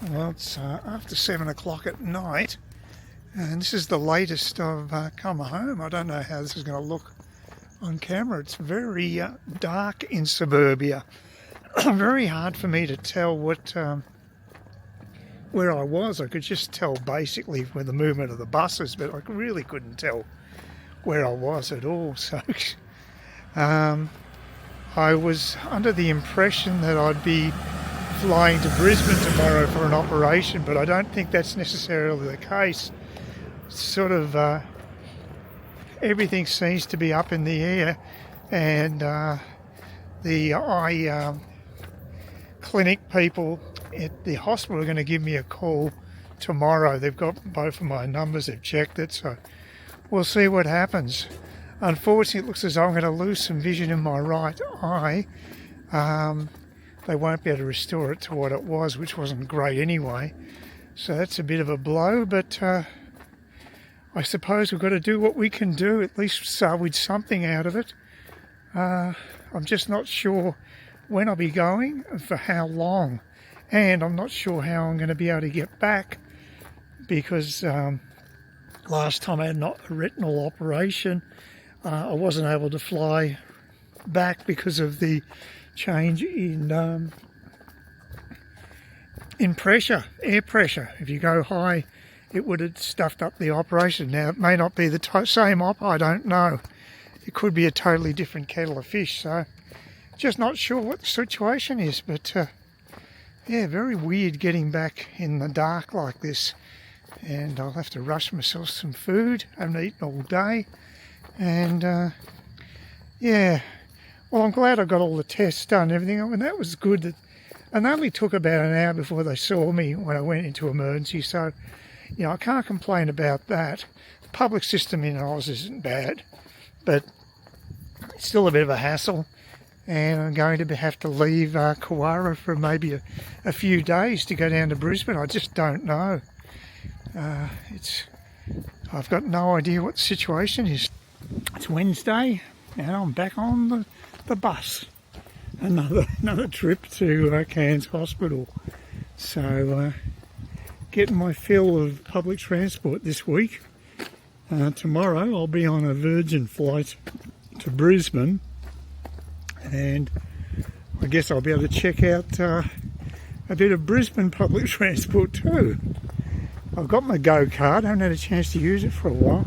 Well, it's after 7 o'clock at night, and this is the latest I've come home. I don't know how this is going to look on camera. It's very dark in suburbia. Very hard for me to tell where I was. I could just tell basically with the movement of the buses, but I really couldn't tell where I was at all. So I was under the impression that I'd be flying to Brisbane tomorrow for an operation, but I don't think that's necessarily the case. Sort of everything seems to be up in the air, and the eye clinic people at the hospital are going to give me a call tomorrow. They've got both of my numbers, they've checked it, so we'll see what happens. Unfortunately, it looks as though I'm going to lose some vision in my right eye. They won't be able to restore it to what it was, which wasn't great anyway. So that's a bit of a blow, but I suppose we've got to do what we can do, at least salvage something out of it. I'm just not sure when I'll be going and for how long. And I'm not sure how I'm going to be able to get back, because last time I had a retinal operation, I wasn't able to fly back because of the change in pressure, air pressure. If you go high, it would have stuffed up the operation. Now, it may not be the same op, I don't know. It could be a totally different kettle of fish, so just not sure what the situation is. But yeah, very weird getting back in the dark like this. And I'll have to rush myself some food. I haven't eaten all day. And yeah, well, I'm glad I got all the tests done and everything. I mean, that was good. And they only took about an hour before they saw me when I went into emergency. So, you know, I can't complain about that. The public system in Oz isn't bad, but it's still a bit of a hassle. And I'm going to have to leave Kawara for maybe a few days to go down to Brisbane. I just don't know. I've got no idea what the situation is. It's Wednesday, and I'm back on the bus. Another trip to Cairns Hospital. So getting my fill of public transport this week. Tomorrow I'll be on a Virgin flight to Brisbane, and I guess I'll be able to check out a bit of Brisbane public transport too. I've got my Go card. I haven't had a chance to use it for a while.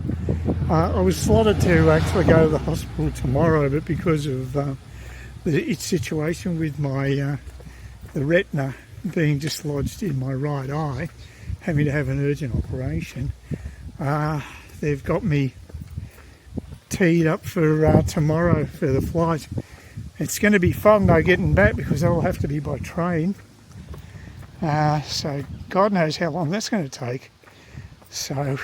I was slotted to actually go to the hospital tomorrow, but because of its situation with my the retina being dislodged in my right eye, having to have an urgent operation, they've got me teed up for tomorrow for the flight. It's going to be fun though getting back, because I'll have to be by train. So God knows how long that's going to take. So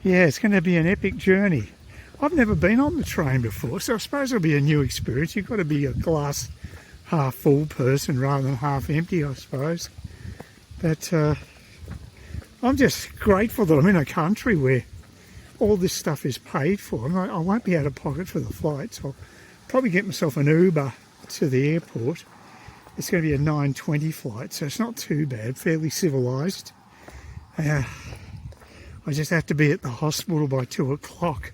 yeah, it's going to be an epic journey. I've never been on the train before, so I suppose it'll be a new experience. You've got to be a glass half full person rather than half empty, I suppose. But I'm just grateful that I'm in a country where all this stuff is paid for. I won't be out of pocket for the flights. I'll probably get myself an Uber to the airport. It's going to be a 9:20 flight, so it's not too bad, fairly civilised. I just have to be at the hospital by 2 o'clock,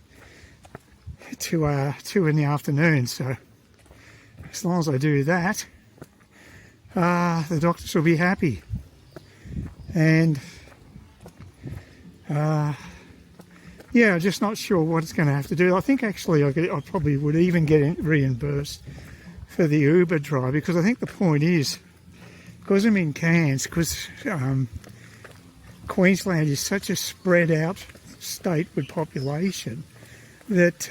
2 in the afternoon. So as long as I do that, the doctors will be happy. And yeah, I'm just not sure what it's going to have to do. I think actually I probably would even get reimbursed for the Uber drive, because I think the point is, because I'm in Cairns, because Queensland is such a spread out state with population, that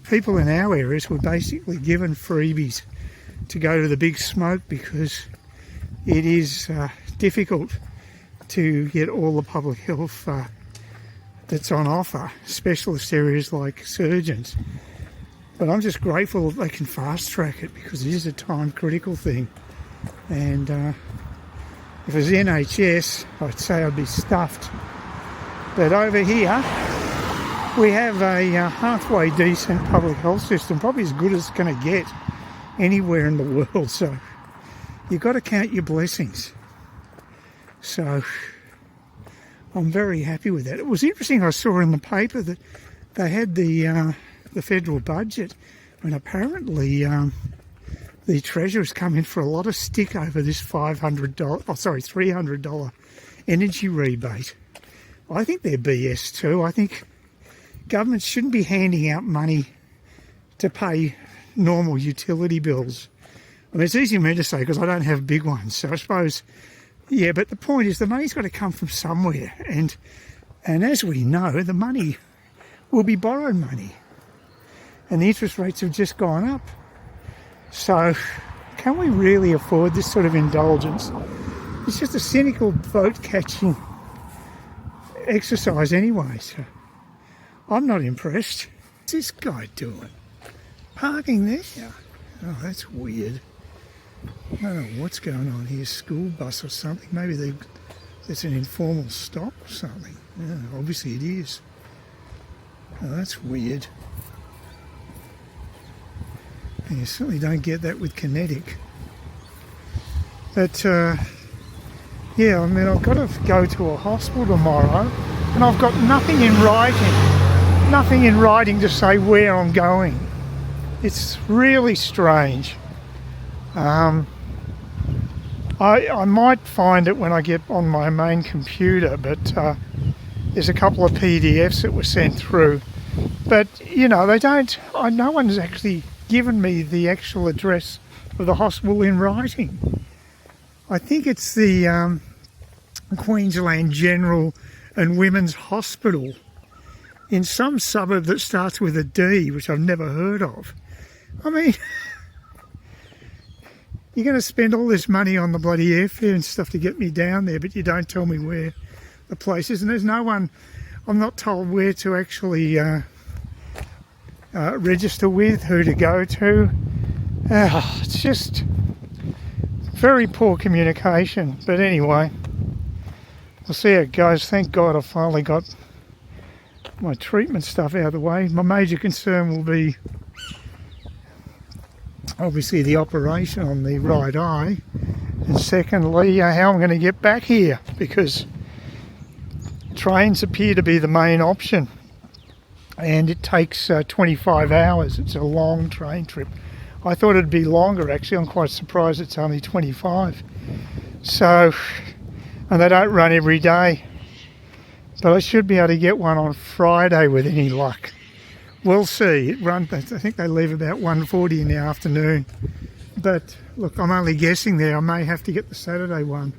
people in our areas were basically given freebies to go to the big smoke, because it is difficult to get all the public health that's on offer, specialist areas like surgeons. But I'm just grateful that they can fast track it, because it is a time critical thing. And if it was the NHS, I'd say I'd be stuffed. But over here, we have a halfway decent public health system, probably as good as it's going to get anywhere in the world. So you've got to count your blessings. So I'm very happy with that. It was interesting, I saw in the paper that they had the federal budget, and apparently the Treasurer's come in for a lot of stick over this $300 energy rebate. I think they're BS too. I think governments shouldn't be handing out money to pay normal utility bills. I mean, it's easy for me to say because I don't have big ones, so I suppose, yeah, but the point is the money's got to come from somewhere, and as we know, the money will be borrowed money, and the interest rates have just gone up. So can we really afford this sort of indulgence? It's just a cynical vote-catching exercise anyway, so I'm not impressed. What's this guy doing? Parking there? Oh, that's weird. I don't know what's going on here, school bus or something. Maybe there's an informal stop or something. Yeah, obviously it is. Oh, that's weird. And you certainly don't get that with Kinetic. But, yeah, I mean, I've got to go to a hospital tomorrow, and I've got nothing in writing to say where I'm going. It's really strange. I might find it when I get on my main computer, but there's a couple of PDFs that were sent through. But, you know, no one's actually given me the actual address of the hospital in writing. I think it's the Queensland General and Women's Hospital in some suburb that starts with a D, which I've never heard of. I mean, you're going to spend all this money on the bloody airfare and stuff to get me down there, but you don't tell me where the place is. And there's no one, I'm not told where to actually register with, who to go to. It's just very poor communication. But anyway, we'll see how it goes. Thank God I finally got my treatment stuff out of the way. My major concern will be obviously the operation on the right eye, and secondly how I'm going to get back here, because trains appear to be the main option, and it takes 25 hours. It's a long train trip. I thought it'd be longer actually. I'm quite surprised it's only 25. So, and they don't run every day, but I should be able to get one on Friday with any luck. We'll see. I think they leave about 1:40 in the afternoon. But look, I'm only guessing there. I may have to get the Saturday one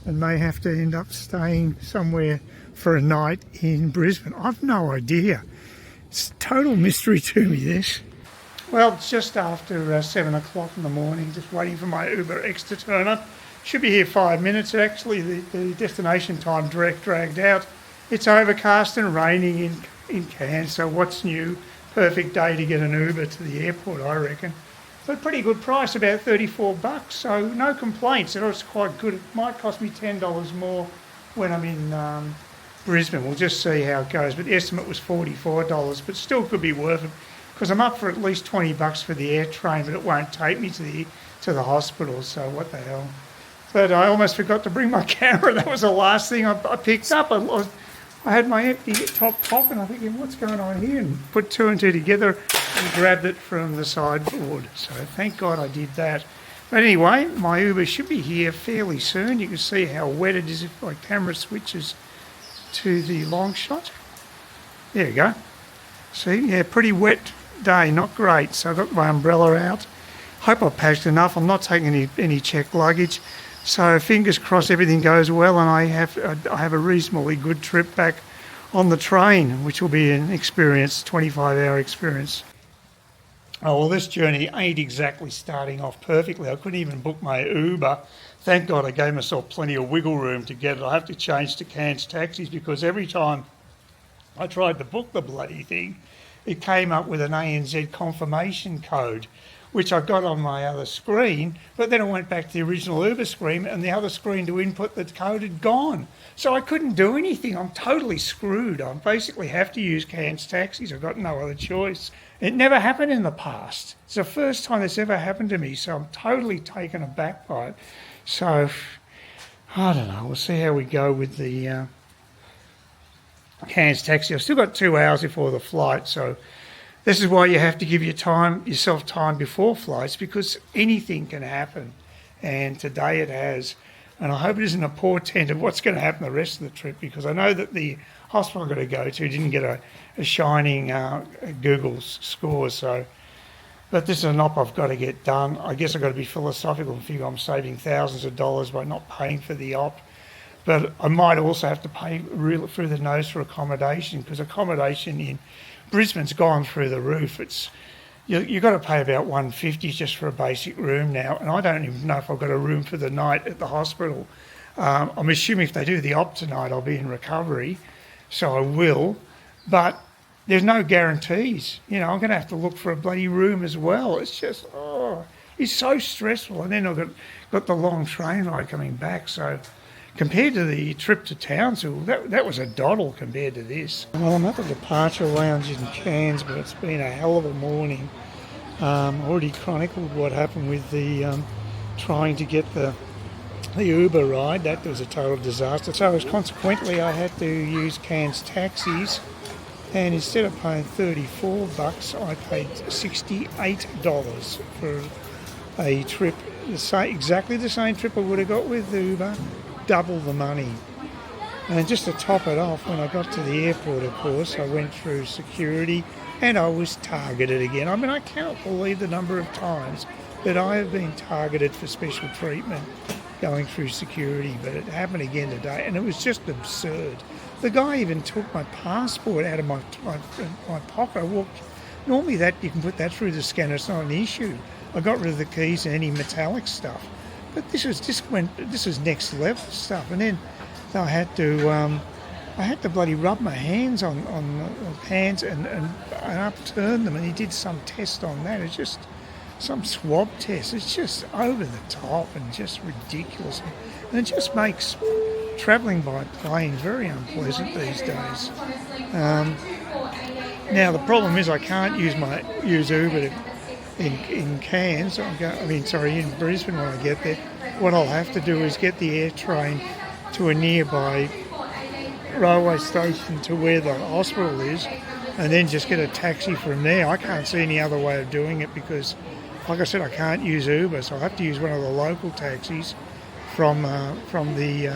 and may have to end up staying somewhere for a night in Brisbane. I've no idea. It's a total mystery to me, this. Well, it's just after 7 o'clock in the morning, just waiting for my Uber X to turn up. Should be here 5 minutes. Actually, the destination time dragged out. It's overcast and raining in Cairns, so what's new? Perfect day to get an Uber to the airport, I reckon. But pretty good price, about $34, so no complaints. It was quite good. It might cost me $10 more when I'm in Brisbane. We'll just see how it goes. But the estimate was $44, but still could be worth it, because I'm up for at least $20 for the air train, but it won't take me to the hospital, so what the hell. But I almost forgot to bring my camera. That was the last thing I picked up. I had my empty top pocket, and I'm thinking, what's going on here? And put two and two together and grabbed it from the sideboard. So thank God I did that. But anyway, my Uber should be here fairly soon. You can see how wet it is if my camera switches to the long shot. There you go. See, yeah, pretty wet day, not great. So I've got my umbrella out. Hope I've packed enough. I'm not taking any checked luggage. So fingers crossed everything goes well, and I have a reasonably good trip back on the train, which will be an experience, 25-hour experience. Oh, well, this journey ain't exactly starting off perfectly. I couldn't even book my Uber. Thank God I gave myself plenty of wiggle room to get it. I have to change to Cairns taxis, because every time I tried to book the bloody thing, it came up with an ANZ confirmation code, which I got on my other screen, but then I went back to the original Uber screen and the other screen to input the code had gone. So I couldn't do anything. I'm totally screwed. I basically have to use Cairns taxis. I've got no other choice. It never happened in the past. It's the first time this ever happened to me, so I'm totally taken aback by it. So, I don't know. We'll see how we go with the Cairns taxi. I've still got 2 hours before the flight, so this is why you have to give yourself time before flights, because anything can happen, and today it has. And I hope it isn't a portent of what's going to happen the rest of the trip, because I know that the hospital I'm going to go to didn't get a shining Google score. So, but this is an op I've got to get done. I guess I've got to be philosophical and figure I'm saving thousands of dollars by not paying for the op. But I might also have to pay through the nose for accommodation, because accommodation in Brisbane's gone through the roof. You've got to pay about $150 just for a basic room now, and I don't even know if I've got a room for the night at the hospital. I'm assuming if they do the op tonight, I'll be in recovery, so I will. But there's no guarantees. You know, I'm going to have to look for a bloody room as well. It's just, it's so stressful. And then I've got the long train ride coming back, so compared to the trip to Townsville, that was a doddle compared to this. Well, I'm at the departure lounge in Cairns, but it's been a hell of a morning. Already chronicled what happened with the trying to get the Uber ride. That was a total disaster. So consequently, I had to use Cairns taxis, and instead of paying $34, I paid $68 for a trip, exactly the same trip I would have got with Uber. Double the money. And just to top it off, when I got to the airport, of course, I went through security and I was targeted again. I mean, I cannot believe the number of times that I have been targeted for special treatment going through security, but it happened again today, and it was just absurd. The guy even took my passport out of my pocket. Normally that you can put that through the scanner, it's not an issue. I got rid of the keys and any metallic stuff. But this was next level stuff, and then I had to bloody rub my hands on hands and upturn them, and he did some test on that. It's just some swab test. It's just over the top and just ridiculous, and it just makes travelling by plane very unpleasant these days. Now the problem is I can't use Uber in Cairns, in Brisbane when I get there. What I'll have to do is get the air train to a nearby railway station to where the hospital is, and then just get a taxi from there. I can't see any other way of doing it because, like I said, I can't use Uber, so I'll have to use one of the local taxis from the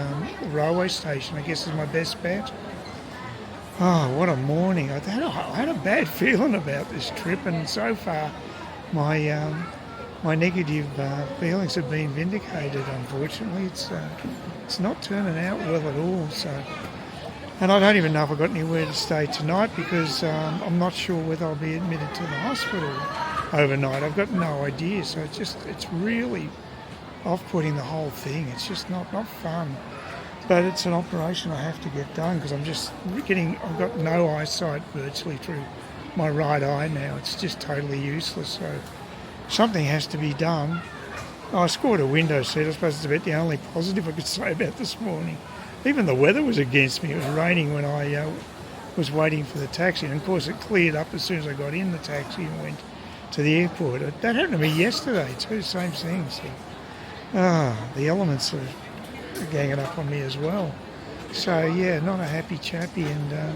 railway station, I guess is my best bet. Oh, what a morning. I had a bad feeling about this trip, and so far my negative feelings have been vindicated. Unfortunately, it's not turning out well at all. So, and I don't even know if I've got anywhere to stay tonight because I'm not sure whether I'll be admitted to the hospital overnight. I've got no idea. So it's really off-putting, the whole thing. It's just not fun. But it's an operation I have to get done because I've got no eyesight virtually through my right eye now. It's just totally useless, so something has to be done. I scored a window seat. I suppose it's about the only positive I could say about this morning. Even the weather was against me. It was raining when I was waiting for the taxi, and of course it cleared up as soon as I got in the taxi and went to the airport. That happened to me yesterday too, same thing. So, the elements are ganging up on me as well. So yeah, not a happy chappy, and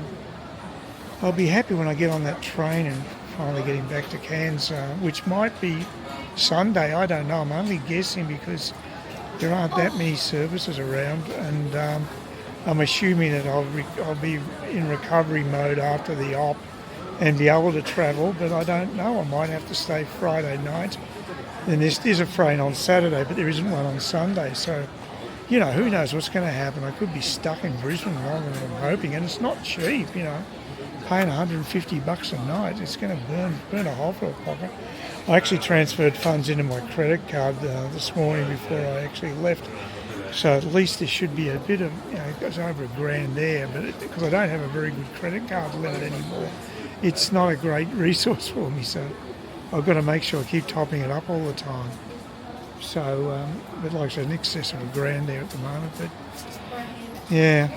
I'll be happy when I get on that train and finally getting back to Cairns, which might be Sunday. I don't know. I'm only guessing because there aren't that many services around, and I'm assuming that I'll be in recovery mode after the op and be able to travel, but I don't know. I might have to stay Friday night. And there's a train on Saturday, but there isn't one on Sunday, so who knows what's going to happen. I could be stuck in Brisbane longer than I'm hoping, and it's not cheap, paying $150 a night. It's going to burn a hole for a pocket. I actually transferred funds into my credit card this morning before I actually left, so at least there should be a bit of, it goes over $1,000 there, but because I don't have a very good credit card limit anymore, it's not a great resource for me, so I've got to make sure I keep topping it up all the time. So, but like I said, in excess of $1,000 there at the moment. But yeah,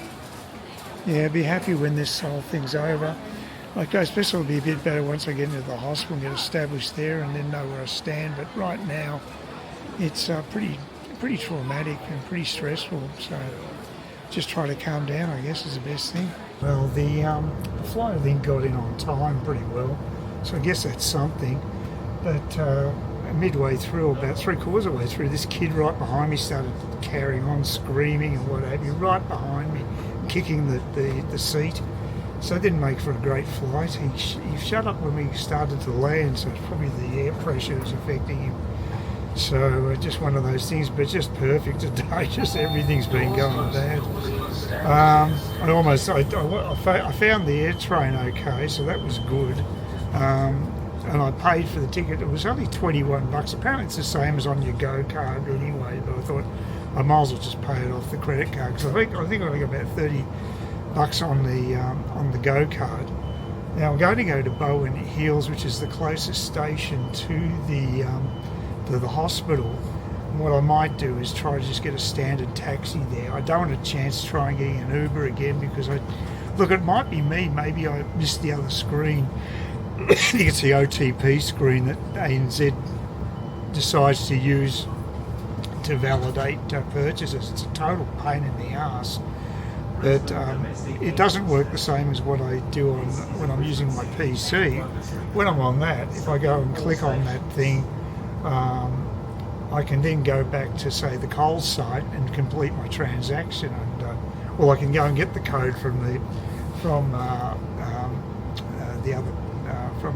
be happy when this whole thing's over. Like I suppose it'll be a bit better once I get into the hospital and get established there, and then know where I stand. But right now, it's pretty traumatic and pretty stressful. So just try to calm down, I guess, is the best thing. Well, the flight link got in on time pretty well, so I guess that's something. But midway through, about 3/4 of the way through, this kid right behind me started carrying on, screaming and what have you, right behind me, kicking the seat. So it didn't make for a great flight. He shut up when we started to land, so it's probably the air pressure was affecting him. So just one of those things, but just perfect today. Just everything's been going bad. I found the air train okay, so that was good. And I paid for the ticket. It was only $21. Apparently it's the same as on your Go card anyway, but I thought I might as well just pay it off the credit card, because I think I got about $30 on the Go card. Now I'm going to go to Bowen Hills, which is the closest station to the hospital. And what I might do is try to just get a standard taxi there. I don't want a chance to try and get an Uber again, because it might be me. Maybe I missed the other screen. I think it's the OTP screen that ANZ decides to use to validate purchases. It's a total pain in the arse, but it doesn't work the same as what I do when I'm using my PC. When I'm on that, if I go and click on that thing, I can then go back to, say, the Coles site and complete my transaction, and I can go and get the code from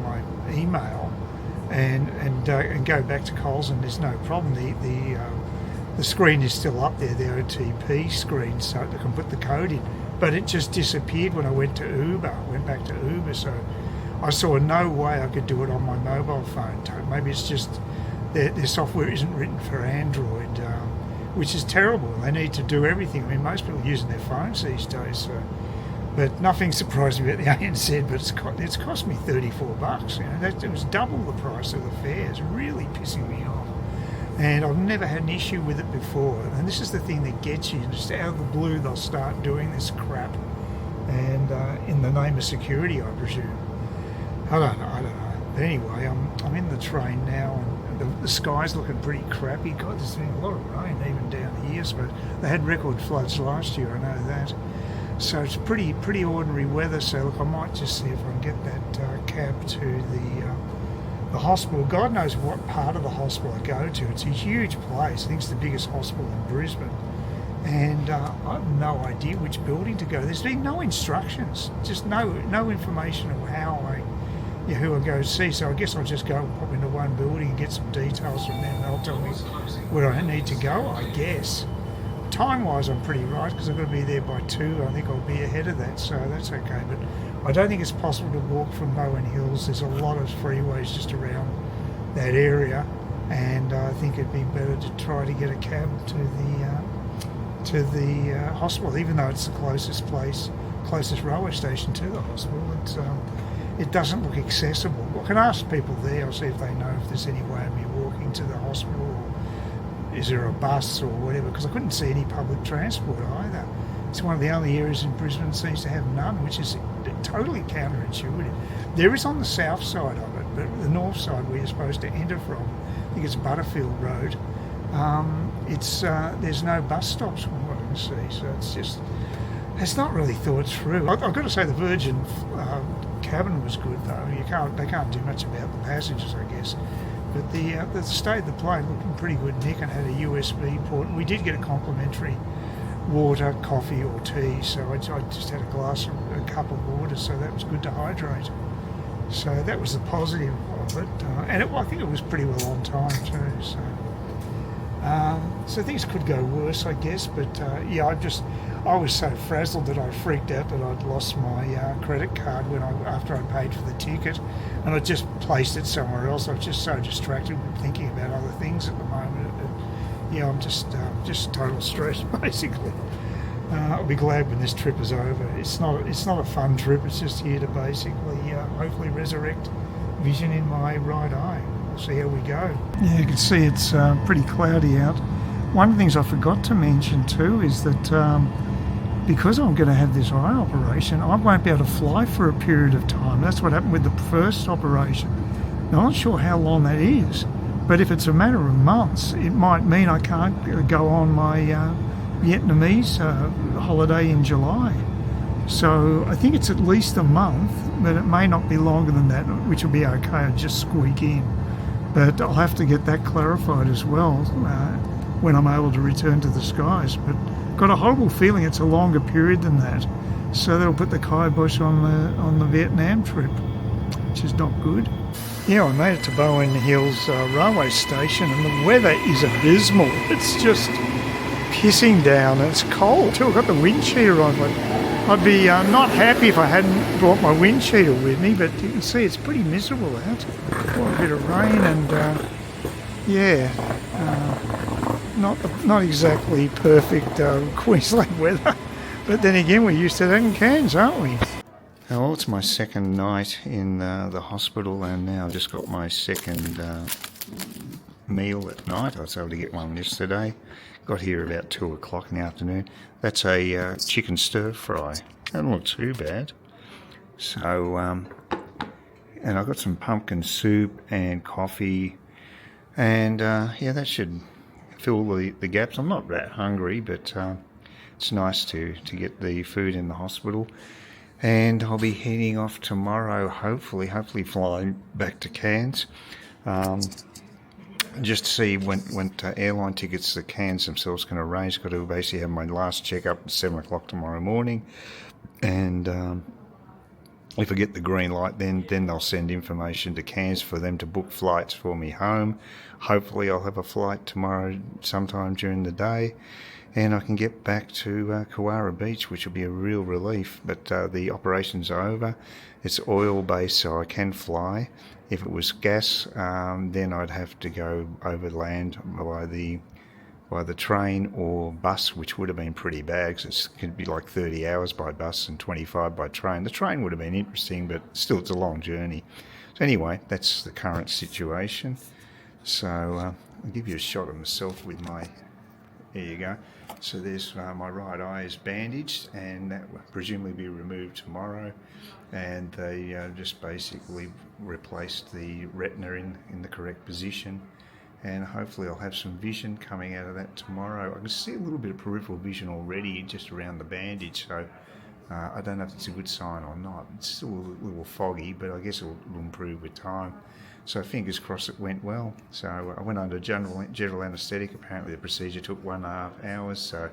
my email and go back to Coles, and there's no problem. The screen is still up there, the OTP screen, so I can put the code in. But it just disappeared when I went back to Uber. So I saw no way I could do it on my mobile phone. Maybe it's just their software isn't written for Android, which is terrible. They need to do everything. I mean, most people are using their phones these days. So. But nothing surprised me about the ANZ, but it's cost me $34. It was double the price of the fare. It's really pissing me off. And I've never had an issue with it before. And this is the thing that gets you. Just out of the blue, they'll start doing this crap. And in the name of security, I presume. I don't know. But anyway, I'm in the train now, and the sky's looking pretty crappy. God, there's been a lot of rain even down here. So they had record floods last year, I know that. So it's pretty ordinary weather. So look, I might just see if I can get that cab to the hospital. God knows what part of the hospital I go to. It's a huge place. I think it's the biggest hospital in Brisbane, and I have no idea which building to go. There's been no instructions, just no information of who I go to see. So I guess I'll just go and pop into one building and get some details from them, and they'll tell me where I need to go, I guess. Time-wise, I'm pretty right, because I've got to be there by 2. I think I'll be ahead of that, so that's okay. But I don't think it's possible to walk from Bowen Hills. There's a lot of freeways just around that area, and I think it'd be better to try to get a cab to the hospital, even though it's the closest railway station to the hospital. It doesn't look accessible. I can ask people there. I'll see if they know if there's any way of me walking to the hospital. Is there a bus or whatever? Because I couldn't see any public transport either. It's one of the only areas in Brisbane that seems to have none, which is totally counterintuitive. There is on the south side of it, but the north side where you're supposed to enter from, I think it's Butterfield Road, there's no bus stops from what I can see. So it's not really thought through. I've got to say the Virgin cabin was good though. They can't do much about the passengers, I guess. But the state of the plane looked in pretty good nick and had a USB port. We did get a complimentary water, coffee or tea, so I just had a cup of water, so that was good to hydrate. So that was the positive of it. And I think it was pretty well on time too. So things could go worse, I guess. But I was so frazzled that I freaked out that I'd lost my credit card after I paid for the ticket, and I just placed it somewhere else. I was just so distracted with thinking about other things at the moment. I'm just total stress basically. I'll be glad when this trip is over. It's not a fun trip. It's just here to basically hopefully resurrect vision in my right eye. We'll see how we go. Yeah, you can see it's pretty cloudy out. One of the things I forgot to mention too is that because I'm going to have this eye operation, I won't be able to fly for a period of time. That's what happened with the first operation. Now, I'm not sure how long that is, but if it's a matter of months, it might mean I can't go on my Vietnamese holiday in July. So I think it's at least a month, but it may not be longer than that, which will be okay. I'll just squeak in. But I'll have to get that clarified as well when I'm able to return to the skies. But got a horrible feeling it's a longer period than that. So that'll put the kibosh on the Vietnam trip, which is not good. Yeah, I made it to Bowen Hills railway station, and the weather is abysmal. It's just pissing down, and it's cold too. I've got the wind cheater on, but I'd be not happy if I hadn't brought my wind cheater with me, but you can see it's pretty miserable out. Quite a bit of rain and not exactly perfect Queensland weather. But then again, we're used to that in Cairns, aren't we? Well, it's my second night in the hospital, and now I've just got my second meal at night. I was able to get one yesterday. Got here about 2 o'clock in the afternoon. That's a chicken stir fry. Doesn't look too bad. So, and I got some pumpkin soup and coffee, and yeah, that should fill the gaps. I'm not that hungry, but it's nice to get the food in the hospital. And I'll be heading off tomorrow, hopefully flying back to Cairns. Just to see when airline tickets the Cairns themselves can arrange. Got to basically have my last check-up at 7 o'clock tomorrow morning, and if I get the green light, then they'll send information to Cairns for them to book flights for me home. Hopefully I'll have a flight tomorrow sometime during the day, and I can get back to Kowara Beach, which will be a real relief. But the operation's over. It's oil-based, so I can fly. If it was gas, then I'd have to go overland by the train or bus, which would have been pretty bad, because it could be like 30 hours by bus and 25 by train. The train would have been interesting, but still it's a long journey. So anyway, that's the current situation. So I'll give you a shot of myself with my... There you go. So there's my right eye is bandaged, and that will presumably be removed tomorrow. And they just basically replaced the retina in the correct position. And hopefully I'll have some vision coming out of that tomorrow. I can see a little bit of peripheral vision already just around the bandage, so I don't know if it's a good sign or not. It's still a little foggy, but I guess it'll improve with time. So fingers crossed it went well. So I went under general anaesthetic. Apparently the procedure took 1.5 hours, so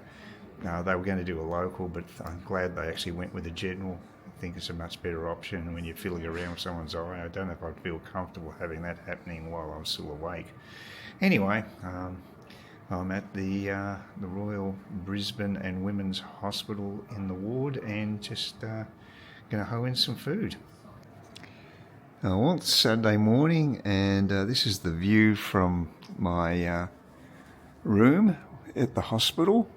they were going to do a local, but I'm glad they actually went with a general. I think it's a much better option when you're fiddling around with someone's eye. I don't know if I'd feel comfortable having that happening while I'm still awake. Anyway, I'm at the Royal Brisbane and Women's Hospital in the ward, and just going to hoe in some food. Well, it's Saturday morning, and this is the view from my room at the hospital.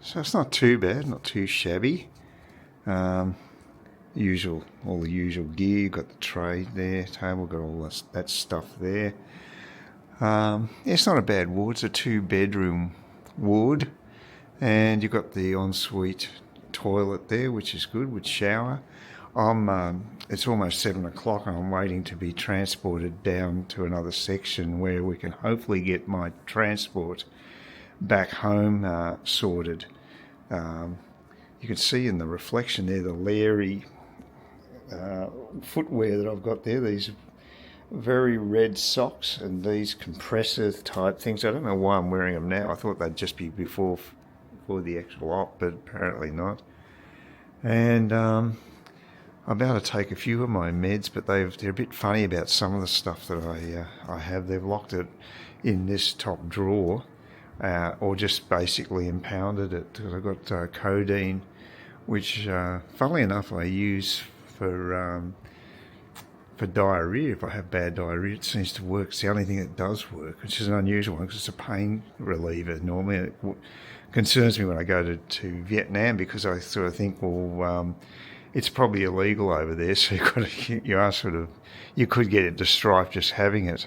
So it's not too bad, not too shabby. All the usual gear. Got the tray there, table, got all that stuff there. It's not a bad ward. It's a 2-bedroom ward, and you've got the ensuite toilet there, which is good, with shower. It's almost 7 o'clock, and I'm waiting to be transported down to another section where we can hopefully get my transport back home sorted. You can see in the reflection there the Larry footwear that I've got there, these very red socks and these compressor type things. I don't know why I'm wearing them now. I thought they'd just be before the actual op, but apparently not. And I'm about to take a few of my meds, but they're a bit funny about some of the stuff that I have. They've locked it in this top drawer, or just basically impounded it. I've got codeine, which funnily enough I use for diarrhea. If I have bad diarrhea, it seems to work. It's the only thing that does work, which is an unusual one, because it's a pain reliever normally. It concerns me when I go to Vietnam, because I sort of think, well, it's probably illegal over there, so you could get into strife just having it.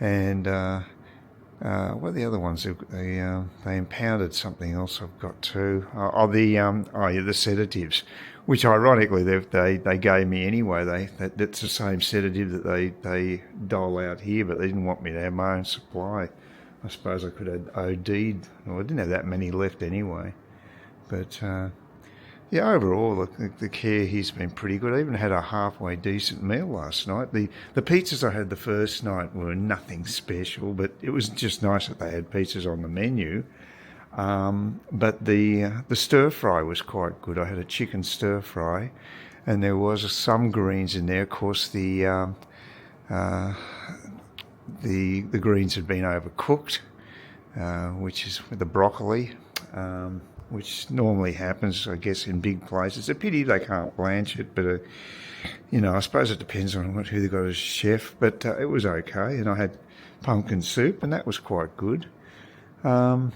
And what are the other ones? They impounded something else I've got too. The sedatives, which ironically they gave me anyway. That's the same sedative that they dole out here, but they didn't want me to have my own supply. I suppose I could have OD'd. Well, I didn't have that many left anyway. But yeah, overall the care here's been pretty good. I even had a halfway decent meal last night. The pizzas I had the first night were nothing special, but it was just nice that they had pizzas on the menu. But the stir fry was quite good. I had a chicken stir fry, and there was some greens in there. Of course, the greens had been overcooked, which is with the broccoli. Which normally happens, I guess, in big places. It's a pity they can't blanch it, but, I suppose it depends on who they got as chef. But it was okay, and I had pumpkin soup, and that was quite good. And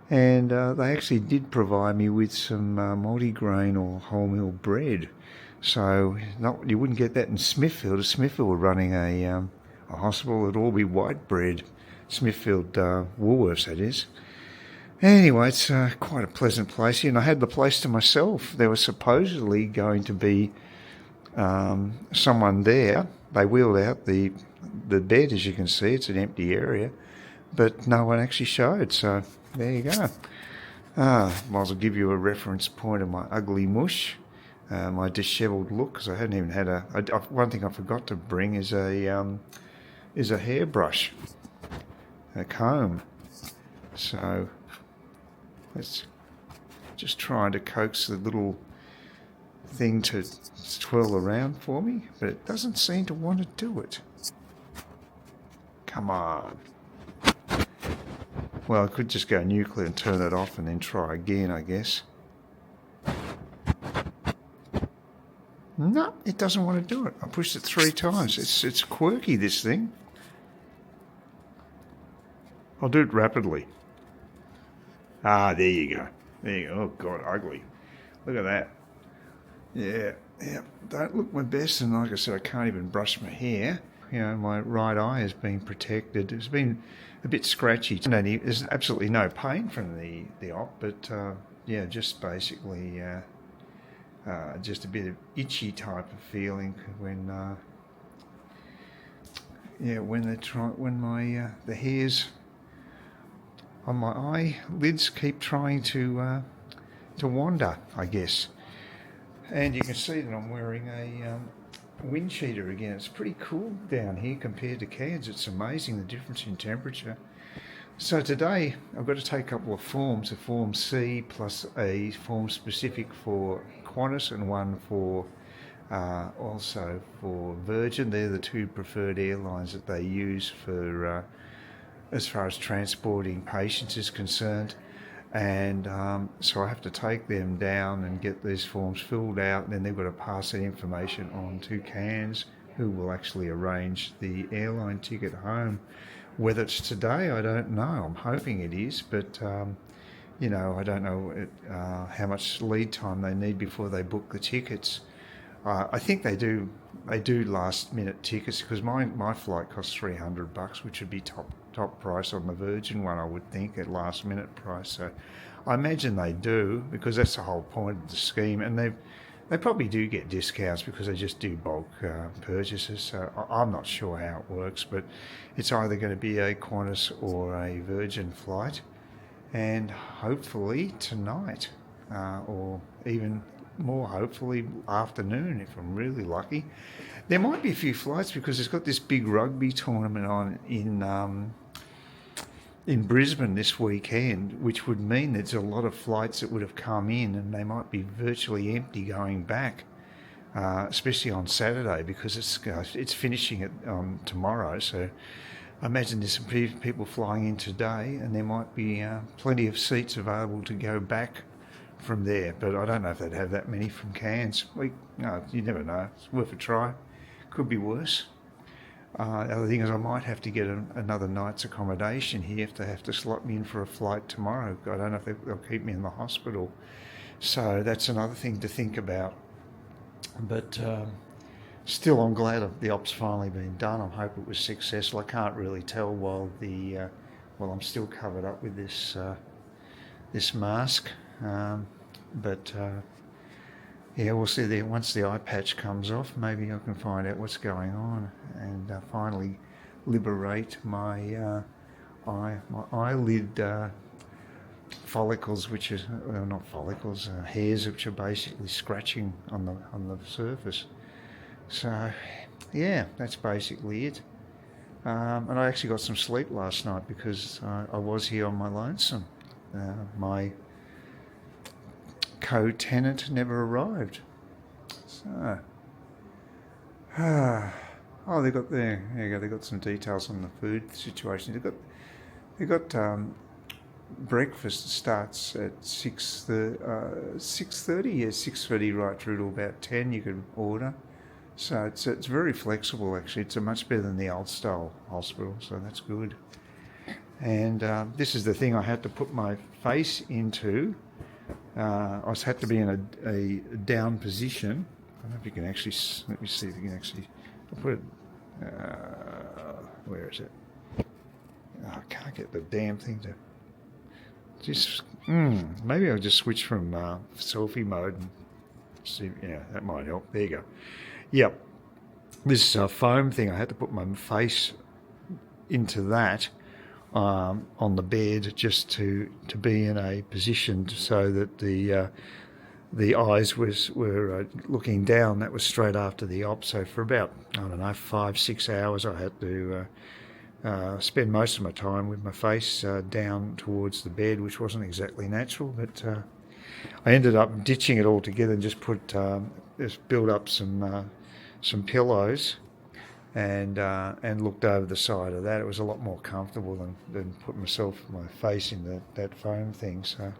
they actually did provide me with some multigrain or wholemeal bread. So you wouldn't get that in Smithfield. If Smithfield were running a hospital, it'd all be white bread. Smithfield Woolworths, that is. Anyway, it's quite a pleasant place here, and I had the place to myself. There was supposedly going to be someone there. They wheeled out the bed, as you can see. It's an empty area, but no one actually showed, so there you go. Might as well give you a reference point of my ugly mush, my dishevelled look, because I hadn't even had one thing I forgot to bring is a hairbrush, a comb. So let's just trying to coax the little thing to twirl around for me, but it doesn't seem to want to do it. Come on. Well, I could just go nuclear and turn it off and then try again, I guess. No, it doesn't want to do it. I pushed it 3 times. It's quirky, this thing. I'll do it rapidly. Ah, there you go. There you go. Oh, God, ugly. Look at that. Yeah. Don't look my best, and like I said, I can't even brush my hair. My right eye has been protected. It's been a bit scratchy. There's absolutely no pain from the op, but just basically just a bit of itchy type of feeling when the hairs on my eyelids keep trying to wander, I guess. And you can see that I'm wearing a wind cheater again. It's pretty cool down here compared to Cairns. It's amazing the difference in temperature. So today I've got to take a couple of forms, a Form C plus a form specific for Qantas and one for also for Virgin. They're the 2 preferred airlines that they use for as far as transporting patients is concerned. And so I have to take them down and get these forms filled out, and then they've got to pass that information on to Cairns, who will actually arrange the airline ticket home. Whether it's today, I don't know. I'm hoping it is, but I don't know how much lead time they need before they book the tickets. I think they do last minute tickets, because my flight costs $300, which would be top price on the Virgin one, I would think, at last minute price. So I imagine they do, because that's the whole point of the scheme, and they probably do get discounts because they just do bulk purchases. So I'm not sure how it works, but it's either going to be a Qantas or a Virgin flight, and hopefully tonight, or even more hopefully afternoon if I'm really lucky. There might be a few flights, because it's got this big rugby tournament on in Brisbane this weekend, which would mean there's a lot of flights that would have come in, and they might be virtually empty going back, especially on Saturday, because it's finishing it tomorrow. So I imagine there's some people flying in today, and there might be plenty of seats available to go back from there, but I don't know if they'd have that many from Cairns. You never know. It's worth a try. Could be worse. The other thing is I might have to get another night's accommodation here if they have to slot me in for a flight tomorrow. I don't know if they'll keep me in the hospital. So that's another thing to think about. But still, I'm glad the op's finally been done. I hope it was successful. I can't really tell while I'm still covered up with this this mask. But yeah, we'll see there once the eye patch comes off. Maybe I can find out what's going on and finally liberate my eyelid follicles, which is well, not follicles, hairs, which are basically scratching on the surface. So yeah, that's basically it. And I actually got some sleep last night because I was here on my lonesome. My co-tenant never arrived. So, oh, they got there. There you go. They got some details on the food situation. They got breakfast starts at 6:30. Yeah, 6:30 right through to about 10. You can order. So it's very flexible actually. It's much better than the old style hospital. So that's good. And this is the thing I had to put my face into. I had to be in a down position. I don't know if you can actually, let me see if you can actually, I'll put it, where is it? Oh, I can't get the damn thing to, just, maybe I'll just switch from selfie mode and see, yeah, that might help. There you go. Yep. This foam thing, I had to put my face into that on the bed just to be in a position so that the eyes were looking down. That was straight after the op. So for about, I don't know, 5-6 hours, I had to spend most of my time with my face down towards the bed, which wasn't exactly natural. But I ended up ditching it altogether and just built up some pillows. And looked over the side of that. It was a lot more comfortable than putting my face in that foam thing. So,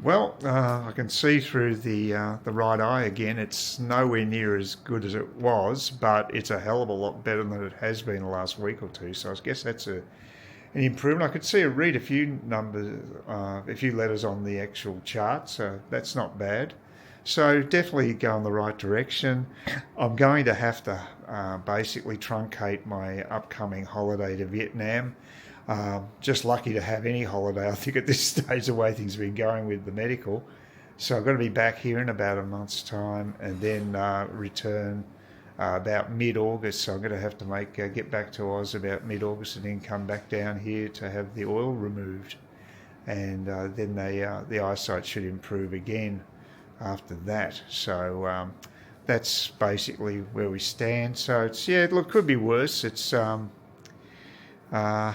well, I can see through the right eye again. It's nowhere near as good as it was, but it's a hell of a lot better than it has been the last week or two. So I guess that's an improvement. I could read a few numbers, a few letters on the actual chart. So that's not bad. So definitely go in the right direction. I'm going to have to basically truncate my upcoming holiday to Vietnam. Just lucky to have any holiday, I think, at this stage, the way things have been going with the medical. So I'm going to be back here in about a month's time and then return about mid-August. So I'm going to have to get back to Oz about mid-August and then come back down here to have the oil removed. And then the eyesight should improve again after that. So that's basically where we stand. So it's, yeah, look, could be worse. It's like I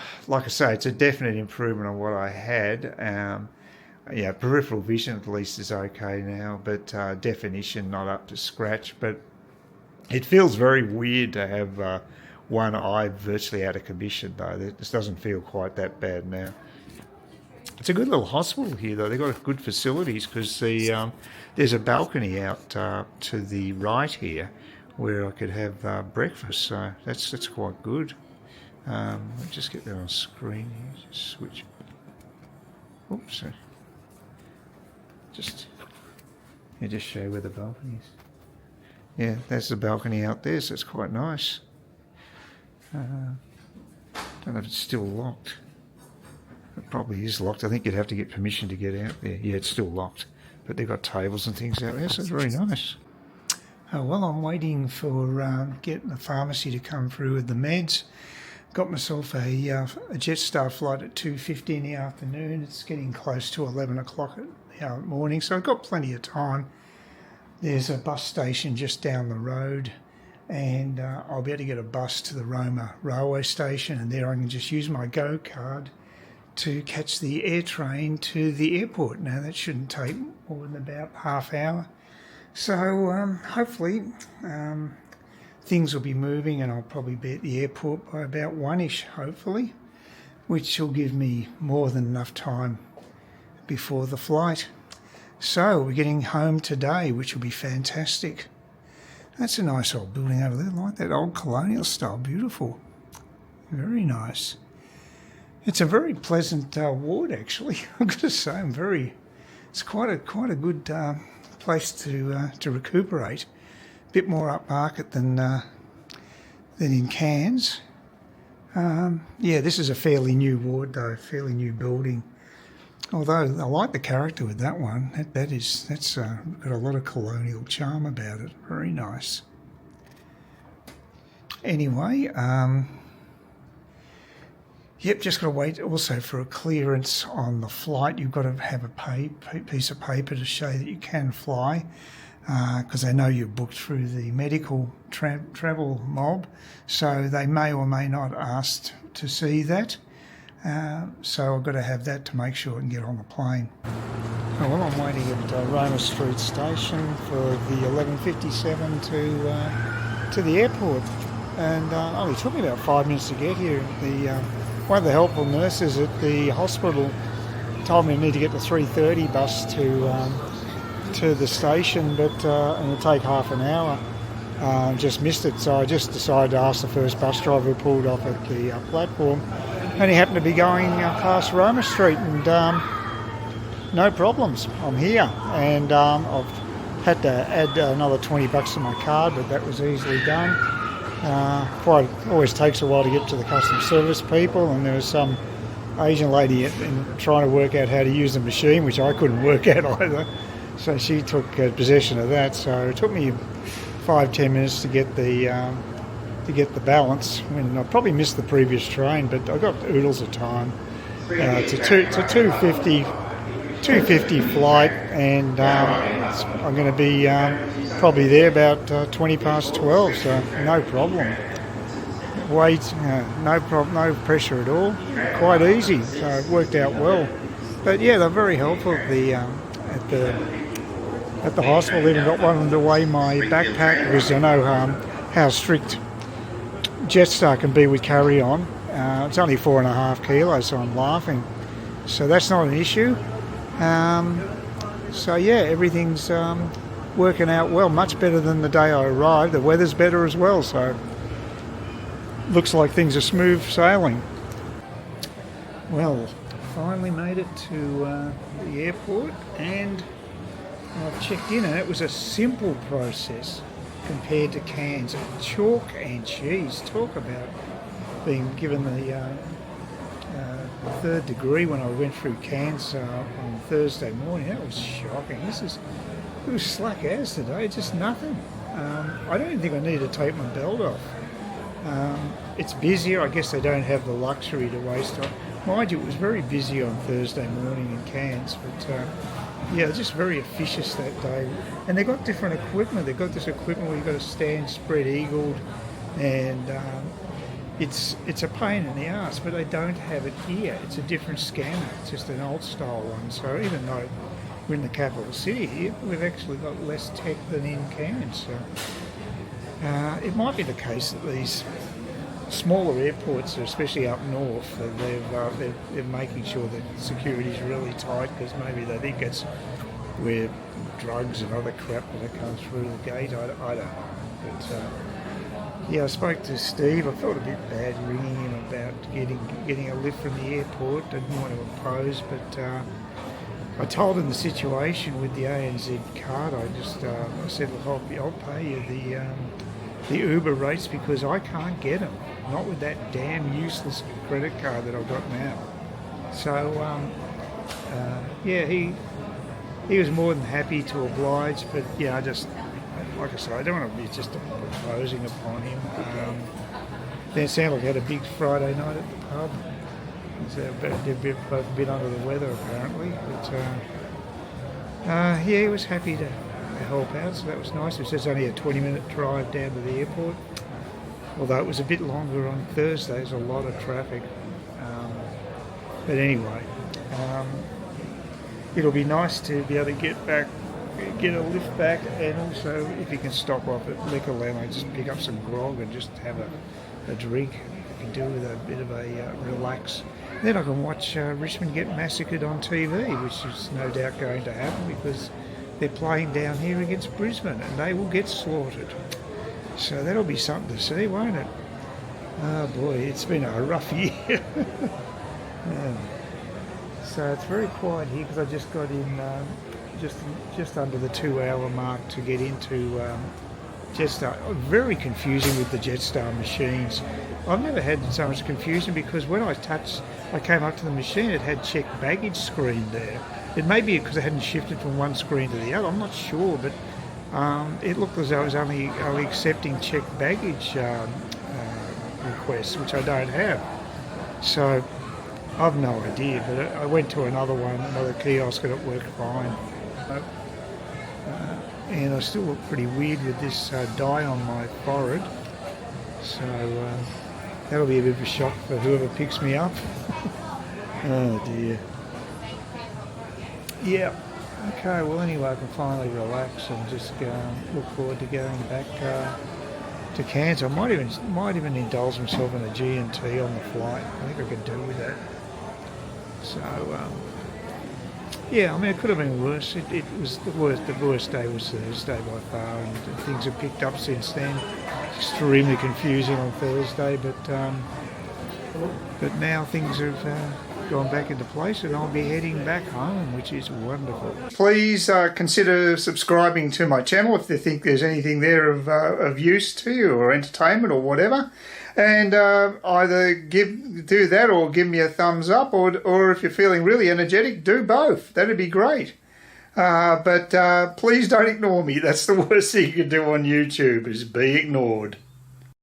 say, it's a definite improvement on what I had. Yeah, peripheral vision at least is okay now, but definition not up to scratch. But it feels very weird to have one eye virtually out of commission, though. This doesn't feel quite that bad now. It's a good little hospital here, though. They've got good facilities because there's a balcony out to the right here where I could have breakfast. So that's quite good. Let me just get that on screen here. Just switch. Oops. Just show you where the balcony is. Yeah, that's the balcony out there, so it's quite nice. Don't know if it's still locked. It probably is locked. I think you'd have to get permission to get out there. Yeah, it's still locked. But they've got tables and things out there, so it's very nice. Well, I'm waiting for getting the pharmacy to come through with the meds. Got myself a Jetstar flight at 2:50 in the afternoon. It's getting close to 11 o'clock in the morning, so I've got plenty of time. There's a bus station just down the road, and I'll be able to get a bus to the Roma railway station, and there I can just use my Go card to catch the air train to the airport. Now that shouldn't take more than about half hour. So hopefully things will be moving and I'll probably be at the airport by about 1-ish, hopefully, which will give me more than enough time before the flight. So we're getting home today, which will be fantastic. That's a nice old building over there. I like that old colonial style. Beautiful. Very nice. It's a very pleasant ward, actually. I've got to say, I'm very it's quite a good place to recuperate. A bit more upmarket than in Cairns. Yeah, this is a fairly new ward though, fairly new building. Although I like the character with that one. That's got a lot of colonial charm about it. Very nice. Anyway, yep, just got to wait also for a clearance on the flight. You've got to have a piece of paper to show that you can fly, because they know you're booked through the medical travel mob, so they may or may not ask to see that. So I've got to have that to make sure I can get on the plane. Oh, well, I'm waiting at Roma Street Station for the 11:57 to the airport, and only took me about 5 minutes to get here. One of the helpful nurses at the hospital told me I need to get the 3:30 bus to the station, but and it'll take half an hour. Just missed it, so I just decided to ask the first bus driver who pulled off at the platform, and he happened to be going past Roma Street, and no problems. I'm here, and I've had to add another $20 to my card, but that was easily done. Always takes a while to get to the customer service people, and there was some Asian lady trying to work out how to use the machine, which I couldn't work out either. So she took possession of that. So it took me 5-10 minutes to get the balance. When I probably missed the previous train, but I got oodles of time. It's a 2:50 flight, and I'm going to be probably there about 20 past 12, so no problem. Wait, no pressure at all. Quite easy, so it worked out well. But yeah, they're very helpful at the hospital. Even got one to weigh my backpack, because I know how strict Jetstar can be with carry-on. It's only 4.5 kilos, so I'm laughing. So that's not an issue. So yeah, everything's working out well, much better than the day I arrived. The weather's better as well, so looks like things are smooth sailing. Well, finally made it to the airport, and I've checked in, and it was a simple process compared to Cairns. Chalk and cheese. Talk about being given the third degree when I went through Cairns on Thursday morning. That was shocking. It was slack as today, just nothing. I don't even think I need to take my belt off. It's busier. I guess they don't have the luxury to waste time. Mind you, it was very busy on Thursday morning in Cairns, but yeah, just very officious that day. And they've got different equipment. They've got this equipment where you've got to stand spread-eagled, and it's a pain in the arse, but they don't have it here. It's a different scanner. It's just an old-style one. So even though we're in the capital city here, we've actually got less tech than in Cairns. So it might be the case that these smaller airports, especially up north, they're making sure that security is really tight, because maybe they think it's where drugs and other crap that comes through the gate. I don't know. But yeah, I spoke to Steve. I felt a bit bad ringing him about getting a lift from the airport. Didn't want to oppose, but I told him the situation with the ANZ card. I said, look, I'll pay you the Uber rates, because I can't get them. Not with that damn useless credit card that I've got now. So, yeah, he was more than happy to oblige, but yeah, like I said, I don't want to be just imposing upon him. Then it sounded like he had a big Friday night at the pub. So they've both been under the weather apparently, but yeah, he was happy to help out, so that was nice. It says only a 20-minute drive down to the airport, although it was a bit longer on Thursday. There's a lot of traffic, but anyway, it'll be nice to be able to get a lift back, and also if you can stop off at Liquor Lounge, just pick up some grog and just have a drink. You can do with a bit of a relax. Then I can watch Richmond get massacred on TV, which is no doubt going to happen, because they're playing down here against Brisbane, and they will get slaughtered. So that'll be something to see, won't it? Oh boy, it's been a rough year. Yeah. it's very quiet here because I just got in just under the 2-hour mark to get into Jetstar. Very confusing with the Jetstar machines. I've never had so much confusion because when I came up to the machine, it had checked baggage screen there. It may be because it hadn't shifted from one screen to the other, I'm not sure, but it looked as though it was only accepting checked baggage requests, which I don't have. So I've no idea, but I went to another kiosk, and it worked fine. And I still look pretty weird with this dye on my forehead, so that'll be a bit of a shock for whoever picks me up. Oh dear. Yeah. Okay. Well, anyway, I can finally relax and just look forward to going back to Cairns. I might even indulge myself in a G&T on the flight. I think I could do with that. So yeah, I mean, it could have been worse. It was the worst day was Thursday by far, and things have picked up since then. Extremely confusing on Thursday, but now things have gone back into place, and I'll be heading back home, which is wonderful. Please consider subscribing to my channel if you think there's anything there of use to you, or entertainment, or whatever. And either do that or give me a thumbs up, or if you're feeling really energetic, do both. That'd be great. But please don't ignore me. That's the worst thing you can do on YouTube, is be ignored.